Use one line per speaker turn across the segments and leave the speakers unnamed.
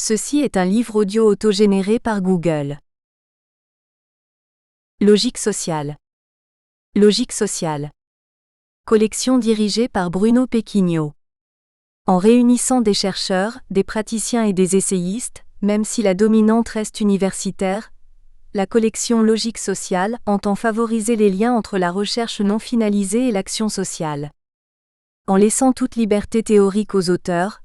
Ceci est un livre audio autogénéré par Google. Logique sociale. Logique sociale. Collection dirigée par Bruno Pequigno. En réunissant des chercheurs, des praticiens et des essayistes, même si la dominante reste universitaire, la collection Logique sociale entend favoriser les liens entre la recherche non finalisée et l'action sociale. En laissant toute liberté théorique aux auteurs,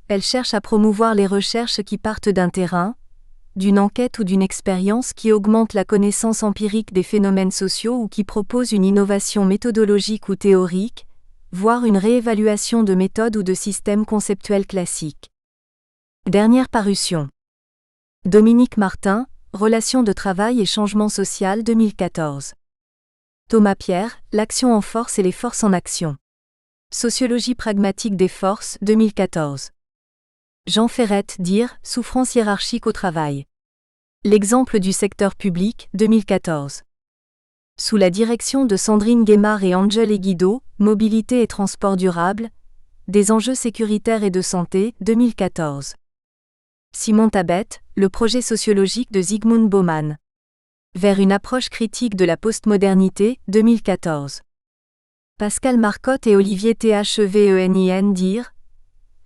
elle cherche à promouvoir les recherches qui partent d'un terrain, d'une enquête ou d'une expérience qui augmente la connaissance empirique des phénomènes sociaux ou qui propose une innovation méthodologique ou théorique, voire une réévaluation de méthodes ou de systèmes conceptuels classiques. Dernière parution. Dominique Martin, Relations de travail et changement social 2014. Thomas Pierre, L'action en force et les forces en action. Sociologie pragmatique des forces 2014. Jean Ferrette, Dire, souffrance hiérarchique au travail. L'exemple du secteur public 2014. Sous la direction de Sandrine Guémard et Angel Guido, Mobilité et transport durable, des enjeux sécuritaires et de santé 2014. Simon Tabet, Le projet sociologique de Zygmunt Bauman. Vers une approche critique de la postmodernité 2014. Pascal Marcotte et Olivier Thevenin, Dire,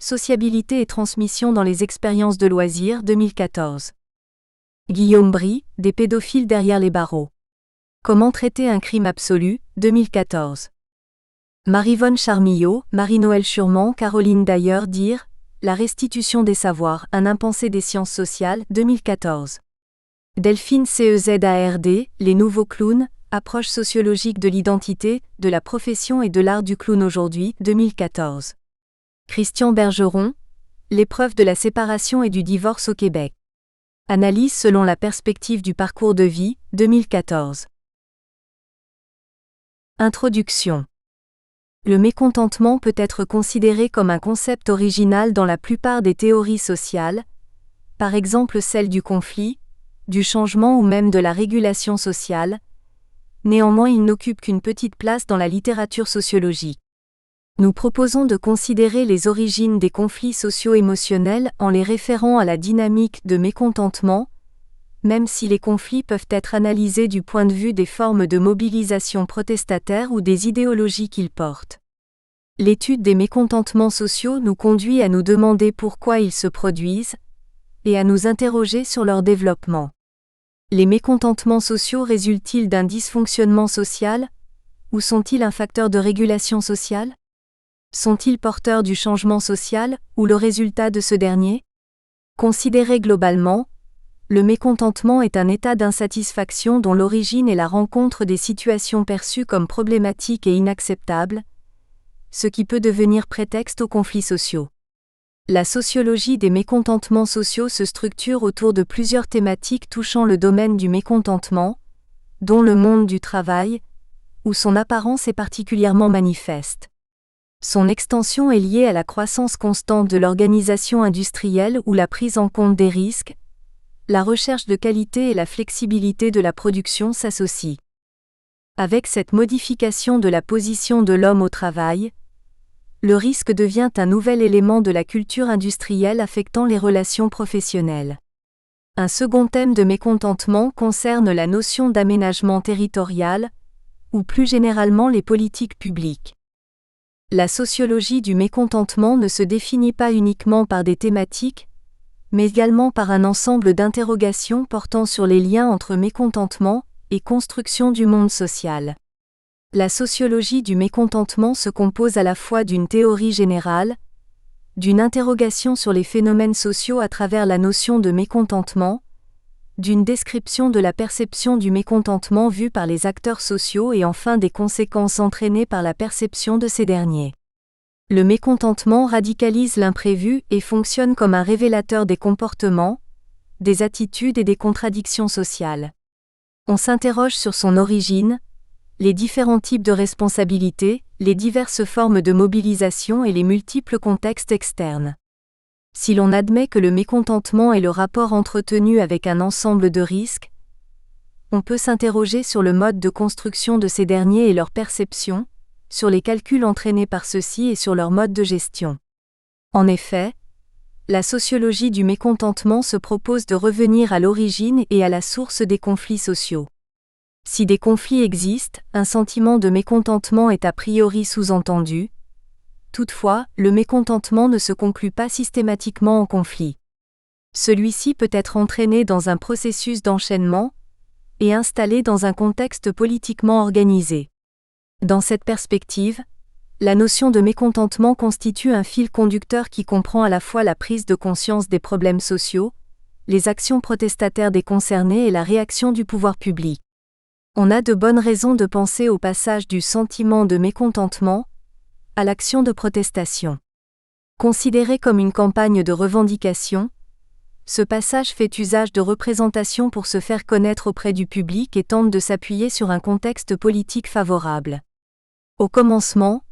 Sociabilité et transmission dans les expériences de loisirs 2014. Guillaume Brie, Des pédophiles derrière les barreaux. Comment traiter un crime absolu 2014. Maryvonne Charmillot, Marie-Noël Schurman, Caroline Dayer, Dire, La restitution des savoirs, un impensé des sciences sociales 2014. Delphine Cezard, Les nouveaux clowns, approche sociologique de l'identité, de la profession et de l'art du clown aujourd'hui 2014. Christian Bergeron, L'épreuve de la séparation et du divorce au Québec. Analyse selon la perspective du parcours de vie, 2014. Introduction. Le mécontentement peut être considéré comme un concept original dans la plupart des théories sociales, par exemple celle du conflit, du changement ou même de la régulation sociale. Néanmoins, il n'occupe qu'une petite place dans la littérature sociologique. Nous proposons de considérer les origines des conflits socio-émotionnels en les référant à la dynamique de mécontentement, même si les conflits peuvent être analysés du point de vue des formes de mobilisation protestataire ou des idéologies qu'ils portent. L'étude des mécontentements sociaux nous conduit à nous demander pourquoi ils se produisent, et à nous interroger sur leur développement. Les mécontentements sociaux résultent-ils d'un dysfonctionnement social, ou sont-ils un facteur de régulation sociale ? Sont-ils porteurs du changement social, ou le résultat de ce dernier ? Considéré globalement, le mécontentement est un état d'insatisfaction dont l'origine est la rencontre des situations perçues comme problématiques et inacceptables, ce qui peut devenir prétexte aux conflits sociaux. La sociologie des mécontentements sociaux se structure autour de plusieurs thématiques touchant le domaine du mécontentement, dont le monde du travail, où son apparence est particulièrement manifeste. Son extension est liée à la croissance constante de l'organisation industrielle où la prise en compte des risques, la recherche de qualité et la flexibilité de la production s'associent. Avec cette modification de la position de l'homme au travail, le risque devient un nouvel élément de la culture industrielle affectant les relations professionnelles. Un second thème de mécontentement concerne la notion d'aménagement territorial, ou plus généralement les politiques publiques. La sociologie du mécontentement ne se définit pas uniquement par des thématiques, mais également par un ensemble d'interrogations portant sur les liens entre mécontentement et construction du monde social. La sociologie du mécontentement se compose à la fois d'une théorie générale, d'une interrogation sur les phénomènes sociaux à travers la notion de mécontentement, d'une description de la perception du mécontentement vue par les acteurs sociaux et enfin des conséquences entraînées par la perception de ces derniers. Le mécontentement radicalise l'imprévu et fonctionne comme un révélateur des comportements, des attitudes et des contradictions sociales. On s'interroge sur son origine, les différents types de responsabilités, les diverses formes de mobilisation et les multiples contextes externes. Si l'on admet que le mécontentement est le rapport entretenu avec un ensemble de risques, on peut s'interroger sur le mode de construction de ces derniers et leur perception, sur les calculs entraînés par ceux-ci et sur leur mode de gestion. En effet, la sociologie du mécontentement se propose de revenir à l'origine et à la source des conflits sociaux. Si des conflits existent, un sentiment de mécontentement est a priori sous-entendu. Toutefois, le mécontentement ne se conclut pas systématiquement en conflit. Celui-ci peut être entraîné dans un processus d'enchaînement et installé dans un contexte politiquement organisé. Dans cette perspective, la notion de mécontentement constitue un fil conducteur qui comprend à la fois la prise de conscience des problèmes sociaux, les actions protestataires des concernés et la réaction du pouvoir public. On a de bonnes raisons de penser au passage du sentiment de mécontentement à l'action de protestation. Considéré comme une campagne de revendication, ce passage fait usage de représentation pour se faire connaître auprès du public et tente de s'appuyer sur un contexte politique favorable. Au commencement,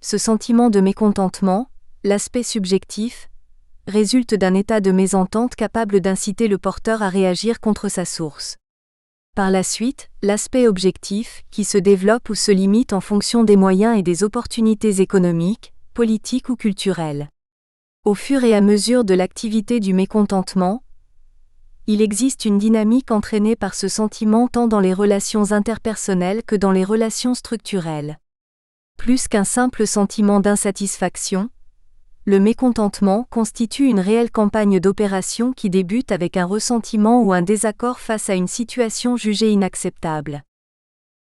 ce sentiment de mécontentement, l'aspect subjectif, résulte d'un état de mésentente capable d'inciter le porteur à réagir contre sa source. Par la suite, l'aspect objectif, qui se développe ou se limite en fonction des moyens et des opportunités économiques, politiques ou culturelles. Au fur et à mesure de l'activité du mécontentement, il existe une dynamique entraînée par ce sentiment tant dans les relations interpersonnelles que dans les relations structurelles. Plus qu'un simple sentiment d'insatisfaction, le mécontentement constitue une réelle campagne d'opération qui débute avec un ressentiment ou un désaccord face à une situation jugée inacceptable.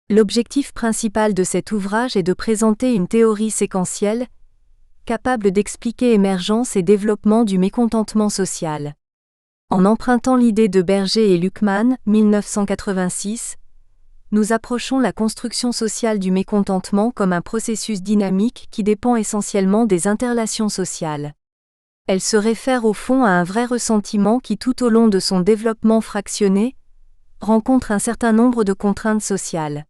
L'objectif principal de cet ouvrage est de présenter une théorie séquentielle, capable d'expliquer émergence et développement du mécontentement social. En empruntant l'idée de Berger et Luckmann, 1986, nous approchons la construction sociale du mécontentement comme un processus dynamique qui dépend essentiellement des interrelations sociales. Elle se réfère au fond à un vrai ressentiment qui tout au long de son développement fractionné, rencontre un certain nombre de contraintes sociales.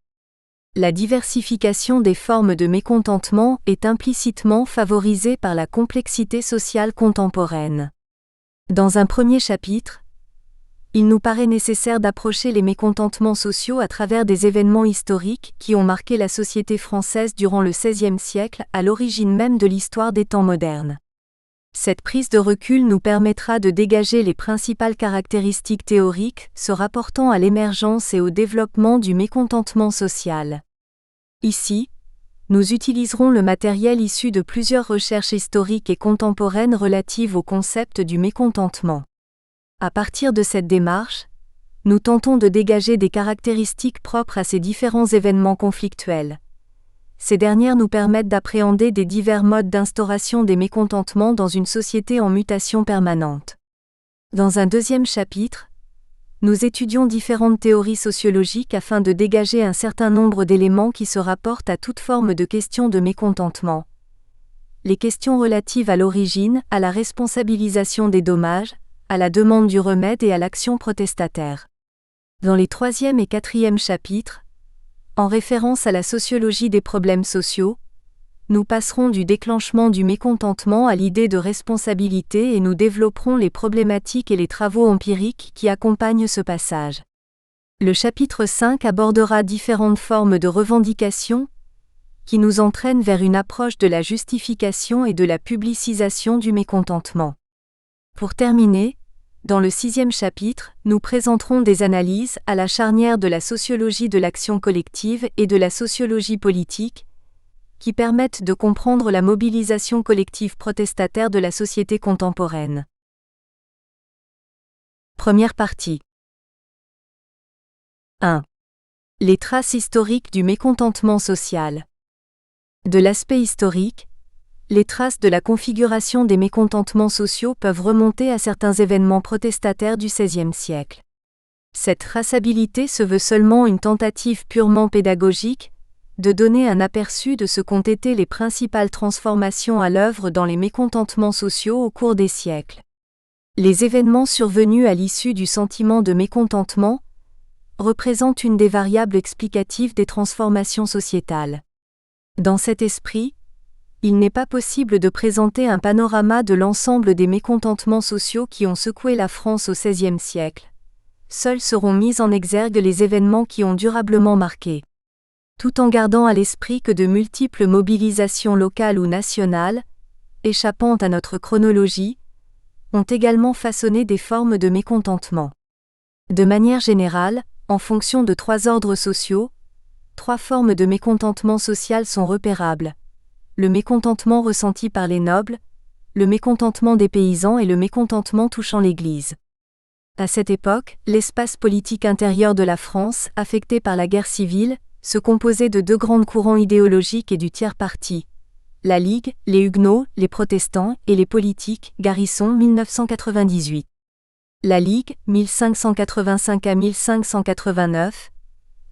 La diversification des formes de mécontentement est implicitement favorisée par la complexité sociale contemporaine. Dans un premier chapitre, il nous paraît nécessaire d'approcher les mécontentements sociaux à travers des événements historiques qui ont marqué la société française durant le XVIe siècle, à l'origine même de l'histoire des temps modernes. Cette prise de recul nous permettra de dégager les principales caractéristiques théoriques se rapportant à l'émergence et au développement du mécontentement social. Ici, nous utiliserons le matériel issu de plusieurs recherches historiques et contemporaines relatives au concept du mécontentement. À partir de cette démarche, nous tentons de dégager des caractéristiques propres à ces différents événements conflictuels. Ces dernières nous permettent d'appréhender des divers modes d'instauration des mécontentements dans une société en mutation permanente. Dans un deuxième chapitre, nous étudions différentes théories sociologiques afin de dégager un certain nombre d'éléments qui se rapportent à toute forme de questions de mécontentement. Les questions relatives à l'origine, à la responsabilisation des dommages, à la demande du remède et à l'action protestataire. Dans les 3e et 4e chapitres, en référence à la sociologie des problèmes sociaux, nous passerons du déclenchement du mécontentement à l'idée de responsabilité et nous développerons les problématiques et les travaux empiriques qui accompagnent ce passage. Le chapitre 5 abordera différentes formes de revendication qui nous entraînent vers une approche de la justification et de la publicisation du mécontentement. Pour terminer, dans le 6e chapitre, nous présenterons des analyses à la charnière de la sociologie de l'action collective et de la sociologie politique, qui permettent de comprendre la mobilisation collective protestataire de la société contemporaine. Première partie. 1. Les traces historiques du mécontentement social. De l'aspect historique, les traces de la configuration des mécontentements sociaux peuvent remonter à certains événements protestataires du XVIe siècle. Cette traçabilité se veut seulement une tentative purement pédagogique, de donner un aperçu de ce qu'ont été les principales transformations à l'œuvre dans les mécontentements sociaux au cours des siècles. Les événements survenus à l'issue du sentiment de mécontentement représentent une des variables explicatives des transformations sociétales. Dans cet esprit, il n'est pas possible de présenter un panorama de l'ensemble des mécontentements sociaux qui ont secoué la France au XVIe siècle. Seuls seront mis en exergue les événements qui ont durablement marqué. Tout en gardant à l'esprit que de multiples mobilisations locales ou nationales, échappant à notre chronologie, ont également façonné des formes de mécontentement. De manière générale, en fonction de 3 ordres sociaux, 3 formes de mécontentement social sont repérables. Le mécontentement ressenti par les nobles, le mécontentement des paysans et le mécontentement touchant l'Église. À cette époque, l'espace politique intérieur de la France, affecté par la guerre civile, se composait de 2 grands courants idéologiques et du tiers-parti. La Ligue, les Huguenots, les protestants, et les politiques, Garrison 1998. La Ligue, 1585 à 1589,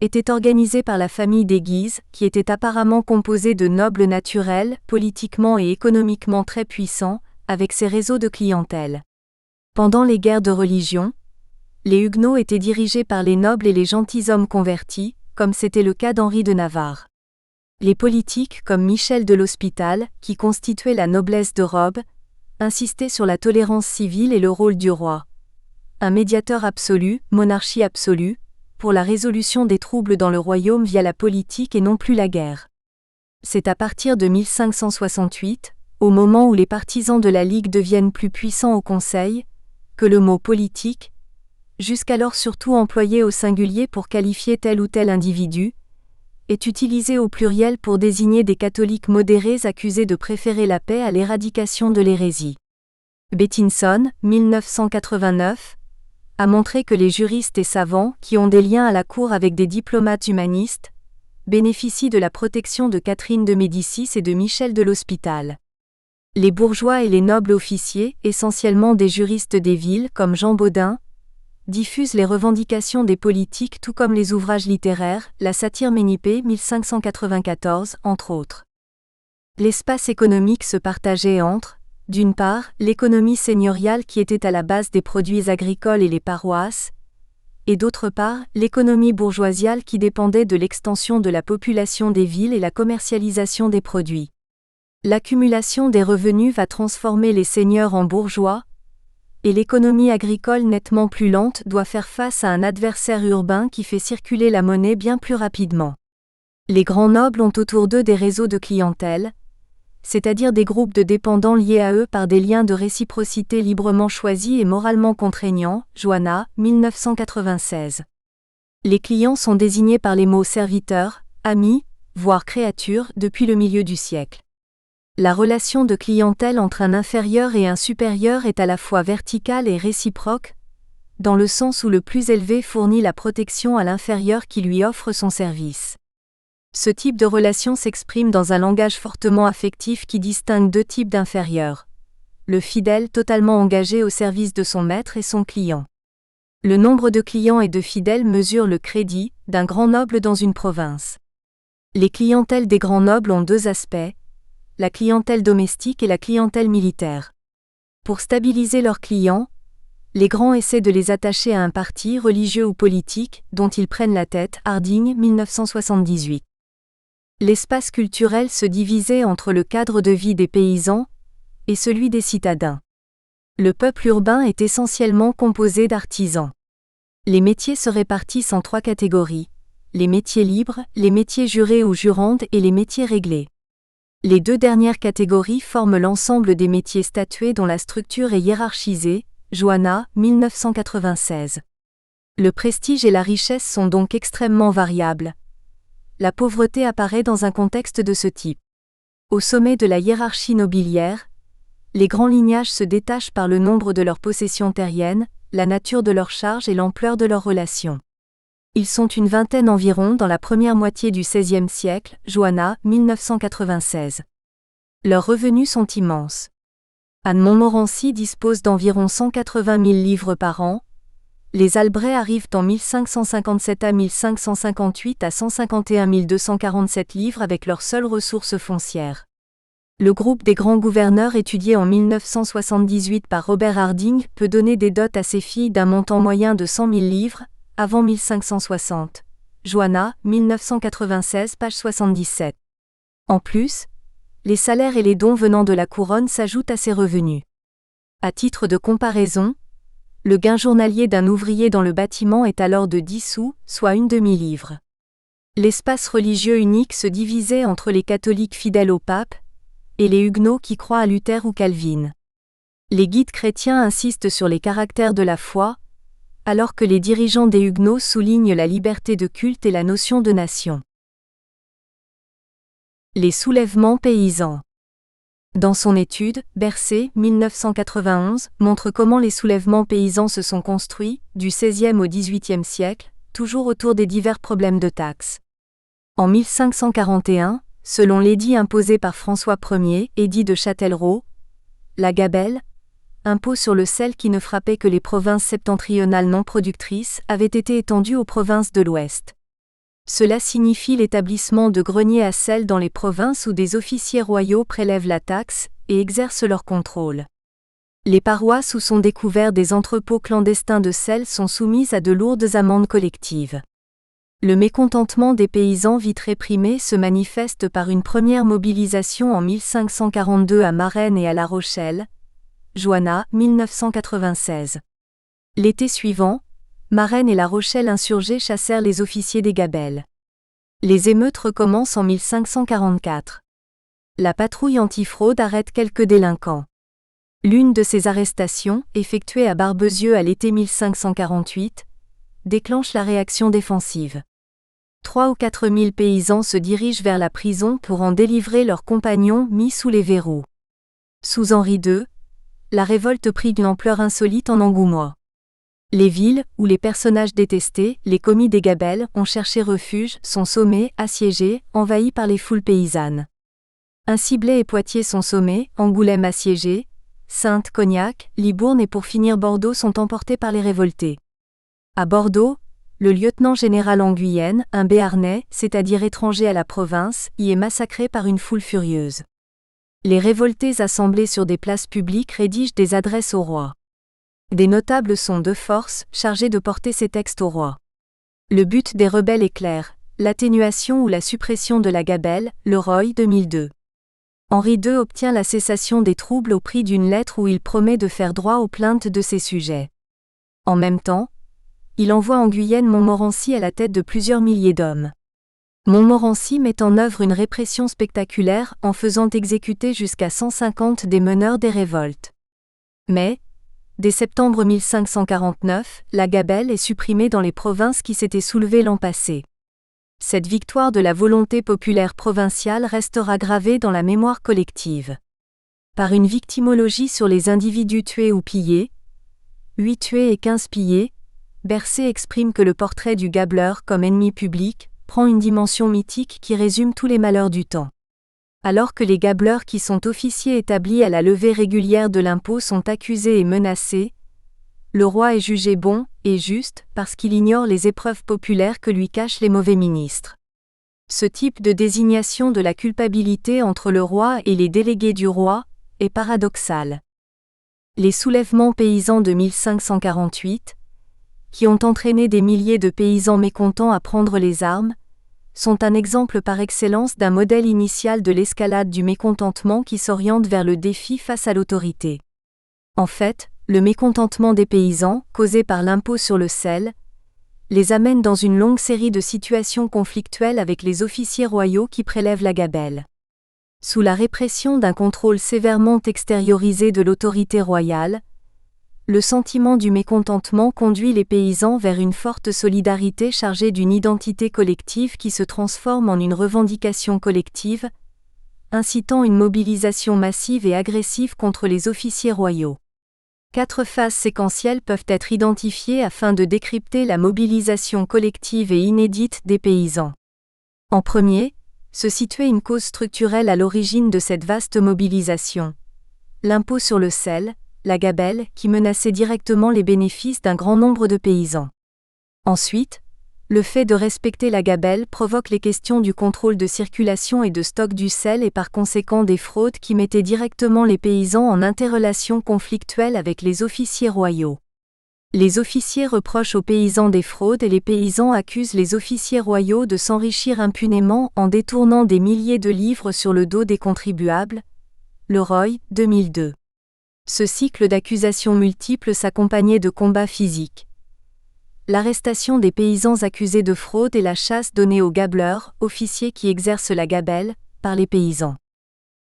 était organisée par la famille des Guise, qui était apparemment composée de nobles naturels, politiquement et économiquement très puissants, avec ses réseaux de clientèle. Pendant les guerres de religion, les Huguenots étaient dirigés par les nobles et les gentilshommes convertis, comme c'était le cas d'Henri de Navarre. Les politiques comme Michel de l'Hospital, qui constituait la noblesse de robe, insistaient sur la tolérance civile et le rôle du roi. Un médiateur absolu, monarchie absolue, pour la résolution des troubles dans le royaume via la politique et non plus la guerre. C'est à partir de 1568, au moment où les partisans de la Ligue deviennent plus puissants au Conseil, que le mot « politique », jusqu'alors surtout employé au singulier pour qualifier tel ou tel individu, est utilisé au pluriel pour désigner des catholiques modérés accusés de préférer la paix à l'éradication de l'hérésie. Bettinson, 1989, a montré que les juristes et savants, qui ont des liens à la cour avec des diplomates humanistes, bénéficient de la protection de Catherine de Médicis et de Michel de l'Hospital. Les bourgeois et les nobles officiers, essentiellement des juristes des villes comme Jean Bodin, diffusent les revendications des politiques tout comme les ouvrages littéraires, la satire Ménippée 1594, entre autres. L'espace économique se partageait entre, d'une part, l'économie seigneuriale qui était à la base des produits agricoles et les paroisses, et d'autre part, l'économie bourgeoisiale qui dépendait de l'extension de la population des villes et la commercialisation des produits. L'accumulation des revenus va transformer les seigneurs en bourgeois, et l'économie agricole nettement plus lente doit faire face à un adversaire urbain qui fait circuler la monnaie bien plus rapidement. Les grands nobles ont autour d'eux des réseaux de clientèle, c'est-à-dire des groupes de dépendants liés à eux par des liens de réciprocité librement choisis et moralement contraignants, Joanna, 1996. Les clients sont désignés par les mots serviteurs, amis, voire créatures depuis le milieu du siècle. La relation de clientèle entre un inférieur et un supérieur est à la fois verticale et réciproque, dans le sens où le plus élevé fournit la protection à l'inférieur qui lui offre son service. Ce type de relation s'exprime dans un langage fortement affectif qui distingue 2 types d'inférieurs. Le fidèle totalement engagé au service de son maître et son client. Le nombre de clients et de fidèles mesure le crédit d'un grand noble dans une province. Les clientèles des grands nobles ont 2 aspects, la clientèle domestique et la clientèle militaire. Pour stabiliser leurs clients, les grands essaient de les attacher à un parti religieux ou politique dont ils prennent la tête, Harding, 1978. L'espace culturel se divisait entre le cadre de vie des paysans et celui des citadins. Le peuple urbain est essentiellement composé d'artisans. Les métiers se répartissent en 3 catégories, les métiers libres, les métiers jurés ou jurandes et les métiers réglés. Les 2 dernières catégories forment l'ensemble des métiers statués dont la structure est hiérarchisée, Joanna, 1996. Le prestige et la richesse sont donc extrêmement variables. La pauvreté apparaît dans un contexte de ce type. Au sommet de la hiérarchie nobiliaire, les grands lignages se détachent par le nombre de leurs possessions terriennes, la nature de leurs charges et l'ampleur de leurs relations. Ils sont une vingtaine environ dans la première moitié du XVIe siècle, Joanna, 1996. Leurs revenus sont immenses. Anne Montmorency dispose d'environ 180 000 livres par an. Les Albret arrivent en 1557 à 1558 à 151 247 livres avec leurs seules ressources foncières. Le groupe des grands gouverneurs étudié en 1978 par Robert Harding peut donner des dots à ses filles d'un montant moyen de 100 000 livres, avant 1560. Joanna, 1996, page 77. En plus, les salaires et les dons venant de la couronne s'ajoutent à ces revenus. À titre de comparaison, le gain journalier d'un ouvrier dans le bâtiment est alors de 10 sous, soit une demi-livre. L'espace religieux unique se divisait entre les catholiques fidèles au pape et les huguenots qui croient à Luther ou Calvin. Les guides chrétiens insistent sur les caractères de la foi, alors que les dirigeants des Huguenots soulignent la liberté de culte et la notion de nation. Les soulèvements paysans. Dans son étude, Bercé, 1991, montre comment les soulèvements paysans se sont construits, du XVIe au XVIIIe siècle, toujours autour des divers problèmes de taxes. En 1541, selon l'édit imposé par François Ier, édit de Châtellerault, la gabelle, impôt sur le sel qui ne frappait que les provinces septentrionales non productrices, avait été étendu aux provinces de l'Ouest. Cela signifie l'établissement de greniers à sel dans les provinces où des officiers royaux prélèvent la taxe et exercent leur contrôle. Les paroisses où sont découverts des entrepôts clandestins de sel sont soumises à de lourdes amendes collectives. Le mécontentement des paysans vite réprimé se manifeste par une première mobilisation en 1542 à Marennes et à La Rochelle, Joanna, 1996. L'été suivant, Marennes et La Rochelle insurgés chassèrent les officiers des gabelles. Les émeutes recommencent en 1544. La patrouille antifraude arrête quelques délinquants. L'une de ces arrestations, effectuée à Barbezieux à l'été 1548, déclenche la réaction défensive. 3 ou 4 000 paysans se dirigent vers la prison pour en délivrer leurs compagnons mis sous les verrous. Sous Henri II, la révolte prit d'une ampleur insolite en Angoumois. Les villes, où les personnages détestés, les commis des gabelles, ont cherché refuge, sont sommés, assiégés, envahis par les foules paysannes. Ainsi Blaye et Poitiers sont sommés, Angoulême assiégé, Saintes, Cognac, Libourne et pour finir Bordeaux sont emportés par les révoltés. À Bordeaux, le lieutenant-général en Guyenne, un Béarnais, c'est-à-dire étranger à la province, y est massacré par une foule furieuse. Les révoltés assemblés sur des places publiques rédigent des adresses au roi. Des notables sont de force, chargés de porter ces textes au roi. Le but des rebelles est clair, l'atténuation ou la suppression de la gabelle, Le Roy 2002. Henri II obtient la cessation des troubles au prix d'une lettre où il promet de faire droit aux plaintes de ses sujets. En même temps, il envoie en Guyenne Montmorency à la tête de plusieurs milliers d'hommes. Montmorency met en œuvre une répression spectaculaire en faisant exécuter jusqu'à 150 des meneurs des révoltes. Mais, dès septembre 1549, la gabelle est supprimée dans les provinces qui s'étaient soulevées l'an passé. Cette victoire de la volonté populaire provinciale restera gravée dans la mémoire collective. Par une victimologie sur les individus tués ou pillés, 8 tués et 15 pillés, Bercé exprime que le portrait du gabeleur comme ennemi public prend une dimension mythique qui résume tous les malheurs du temps. Alors que les gabeleurs qui sont officiers établis à la levée régulière de l'impôt sont accusés et menacés, le roi est jugé bon et juste parce qu'il ignore les épreuves populaires que lui cachent les mauvais ministres. Ce type de désignation de la culpabilité entre le roi et les délégués du roi est paradoxal. Les soulèvements paysans de 1548, qui ont entraîné des milliers de paysans mécontents à prendre les armes, sont un exemple par excellence d'un modèle initial de l'escalade du mécontentement qui s'oriente vers le défi face à l'autorité. En fait, le mécontentement des paysans, causé par l'impôt sur le sel, les amène dans une longue série de situations conflictuelles avec les officiers royaux qui prélèvent la gabelle. Sous la répression d'un contrôle sévèrement extériorisé de l'autorité royale, le sentiment du mécontentement conduit les paysans vers une forte solidarité chargée d'une identité collective qui se transforme en une revendication collective, incitant une mobilisation massive et agressive contre les officiers royaux. 4 phases séquentielles peuvent être identifiées afin de décrypter la mobilisation collective et inédite des paysans. En premier, se situait une cause structurelle à l'origine de cette vaste mobilisation. L'impôt sur le sel, la gabelle, qui menaçait directement les bénéfices d'un grand nombre de paysans. Ensuite, le fait de respecter la gabelle provoque les questions du contrôle de circulation et de stock du sel et par conséquent des fraudes qui mettaient directement les paysans en interrelation conflictuelle avec les officiers royaux. Les officiers reprochent aux paysans des fraudes et les paysans accusent les officiers royaux de s'enrichir impunément en détournant des milliers de livres sur le dos des contribuables. Le Roy, 2002. Ce cycle d'accusations multiples s'accompagnait de combats physiques. L'arrestation des paysans accusés de fraude et la chasse donnée aux gabeleurs, officiers qui exercent la gabelle, par les paysans.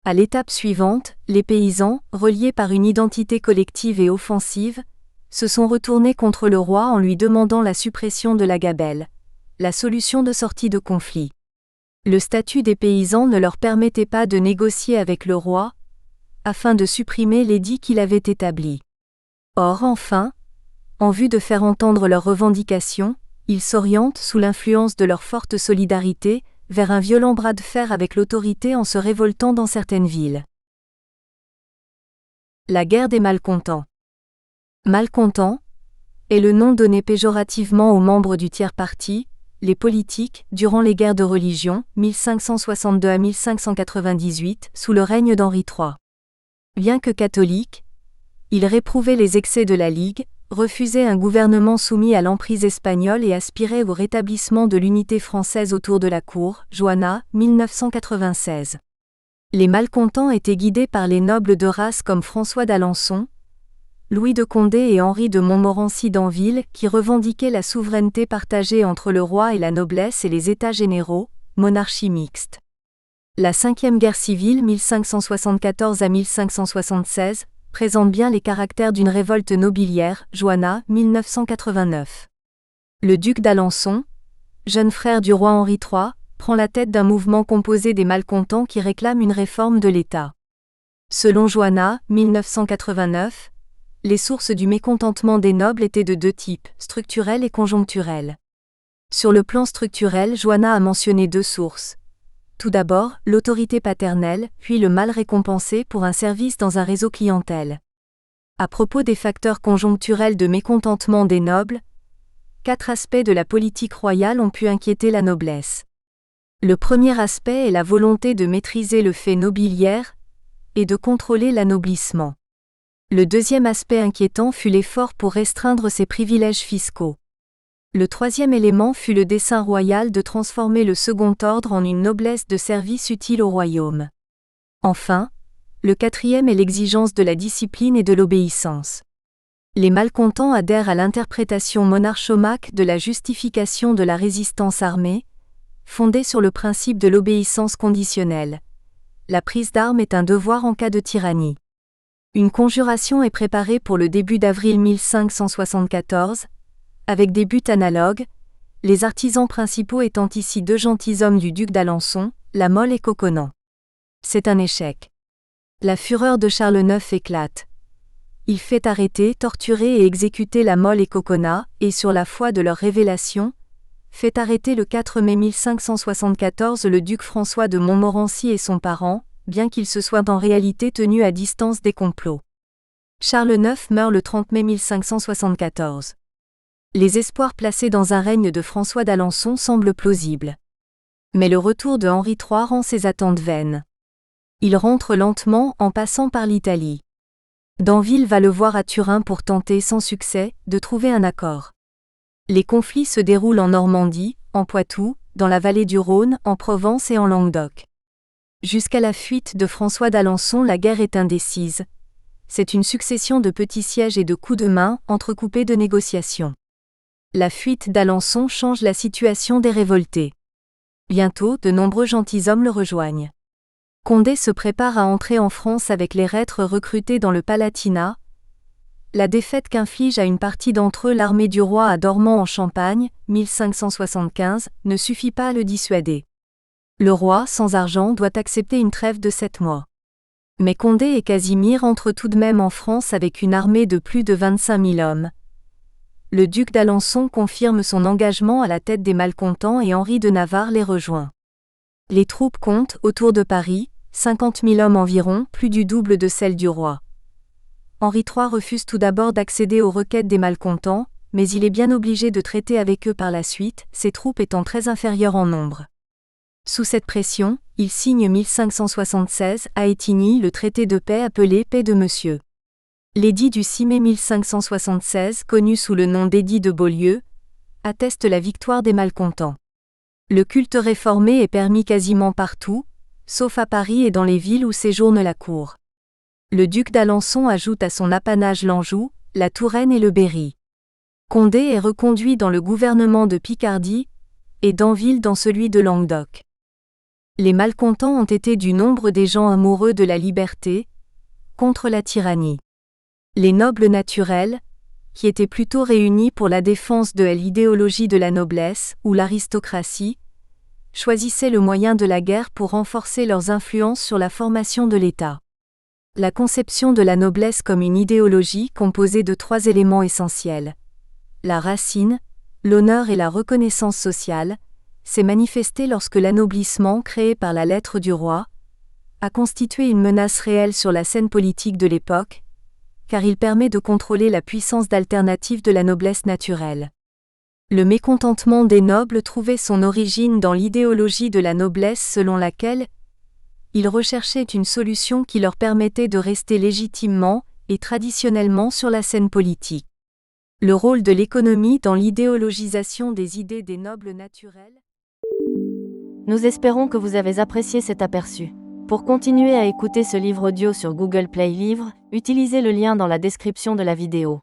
À l'étape suivante, les paysans, reliés par une identité collective et offensive, se sont retournés contre le roi en lui demandant la suppression de la gabelle, la solution de sortie de conflit. Le statut des paysans ne leur permettait pas de négocier avec le roi, afin de supprimer l'édit qu'il avait établi. Or enfin, en vue de faire entendre leurs revendications, ils s'orientent, sous l'influence de leur forte solidarité, vers un violent bras de fer avec l'autorité en se révoltant dans certaines villes. La guerre des malcontents. Malcontents est le nom donné péjorativement aux membres du tiers parti, les politiques, durant les guerres de religion, 1562 à 1598, sous le règne d'Henri III. Bien que catholique, il réprouvait les excès de la Ligue, refusait un gouvernement soumis à l'emprise espagnole et aspirait au rétablissement de l'unité française autour de la cour, Joanna, 1996. Les malcontents étaient guidés par les nobles de race comme François d'Alençon, Louis de Condé et Henri de Montmorency d'Anville, qui revendiquaient la souveraineté partagée entre le roi et la noblesse et les États généraux, monarchie mixte. La Cinquième Guerre civile 1574 à 1576 présente bien les caractères d'une révolte nobiliaire, Joanna, 1989. Le duc d'Alençon, jeune frère du roi Henri III, prend la tête d'un mouvement composé des malcontents qui réclament une réforme de l'État. Selon Joanna, 1989, les sources du mécontentement des nobles étaient de deux types, structurelles et conjoncturelles. Sur le plan structurel, Joanna a mentionné deux sources. Tout d'abord, l'autorité paternelle, puis le mal récompensé pour un service dans un réseau clientèle. À propos des facteurs conjoncturels de mécontentement des nobles, 4 aspects de la politique royale ont pu inquiéter la noblesse. Le premier aspect est la volonté de maîtriser le fait nobiliaire et de contrôler l'anoblissement. Le deuxième aspect inquiétant fut l'effort pour restreindre ses privilèges fiscaux. Le troisième élément fut le dessein royal de transformer le second ordre en une noblesse de service utile au royaume. Enfin, le quatrième est l'exigence de la discipline et de l'obéissance. Les malcontents adhèrent à l'interprétation monarchomaque de la justification de la résistance armée, fondée sur le principe de l'obéissance conditionnelle. La prise d'armes est un devoir en cas de tyrannie. Une conjuration est préparée pour le début d'avril 1574, avec des buts analogues, les artisans principaux étant ici deux gentilshommes du duc d'Alençon, La Mole et Coconnan. C'est un échec. La fureur de Charles IX éclate. Il fait arrêter, torturer et exécuter La Mole et Coconnan, et sur la foi de leur révélation, fait arrêter le 4 mai 1574 le duc François de Montmorency et son parent, bien qu'ils se soient en réalité tenus à distance des complots. Charles IX meurt le 30 mai 1574. Les espoirs placés dans un règne de François d'Alençon semblent plausibles. Mais le retour de Henri III rend ces attentes vaines. Il rentre lentement en passant par l'Italie. D'Anville va le voir à Turin pour tenter sans succès de trouver un accord. Les conflits se déroulent en Normandie, en Poitou, dans la vallée du Rhône, en Provence et en Languedoc. Jusqu'à la fuite de François d'Alençon, la guerre est indécise. C'est une succession de petits sièges et de coups de main entrecoupés de négociations. La fuite d'Alençon change la situation des révoltés. Bientôt, de nombreux gentilshommes le rejoignent. Condé se prépare à entrer en France avec les reîtres recrutés dans le Palatinat. La défaite qu'inflige à une partie d'entre eux l'armée du roi à Dormans en Champagne, 1575, ne suffit pas à le dissuader. Le roi, sans argent, doit accepter une trêve de 7 mois. Mais Condé et Casimir entrent tout de même en France avec une armée de plus de 25 000 hommes. Le duc d'Alençon confirme son engagement à la tête des malcontents et Henri de Navarre les rejoint. Les troupes comptent, autour de Paris, 50 000 hommes environ, plus du double de celles du roi. Henri III refuse tout d'abord d'accéder aux requêtes des malcontants, mais il est bien obligé de traiter avec eux par la suite, ses troupes étant très inférieures en nombre. Sous cette pression, il signe 1576 à Étigny le traité de paix appelé Paix de Monsieur. L'édit du 6 mai 1576, connu sous le nom d'édit de Beaulieu, atteste la victoire des malcontants. Le culte réformé est permis quasiment partout, sauf à Paris et dans les villes où séjourne la cour. Le duc d'Alençon ajoute à son apanage l'Anjou, la Touraine et le Berry. Condé est reconduit dans le gouvernement de Picardie, et d'Anville dans celui de Languedoc. Les malcontents ont été du nombre des gens amoureux de la liberté, contre la tyrannie. Les nobles naturels, qui étaient plutôt réunis pour la défense de l'idéologie de la noblesse ou l'aristocratie, choisissaient le moyen de la guerre pour renforcer leurs influences sur la formation de l'État. La conception de la noblesse comme une idéologie composée de 3 éléments essentiels. La racine, l'honneur et la reconnaissance sociale, s'est manifestée lorsque l'anoblissement créé par la lettre du roi a constitué une menace réelle sur la scène politique de l'époque, car il permet de contrôler la puissance d'alternative de la noblesse naturelle. Le mécontentement des nobles trouvait son origine dans l'idéologie de la noblesse selon laquelle ils recherchaient une solution qui leur permettait de rester légitimement et traditionnellement sur la scène politique. Le rôle de l'économie dans l'idéologisation des idées des nobles naturels.
Nous espérons que vous avez apprécié cet aperçu. Pour continuer à écouter ce livre audio sur Google Play Livres, utilisez le lien dans la description de la vidéo.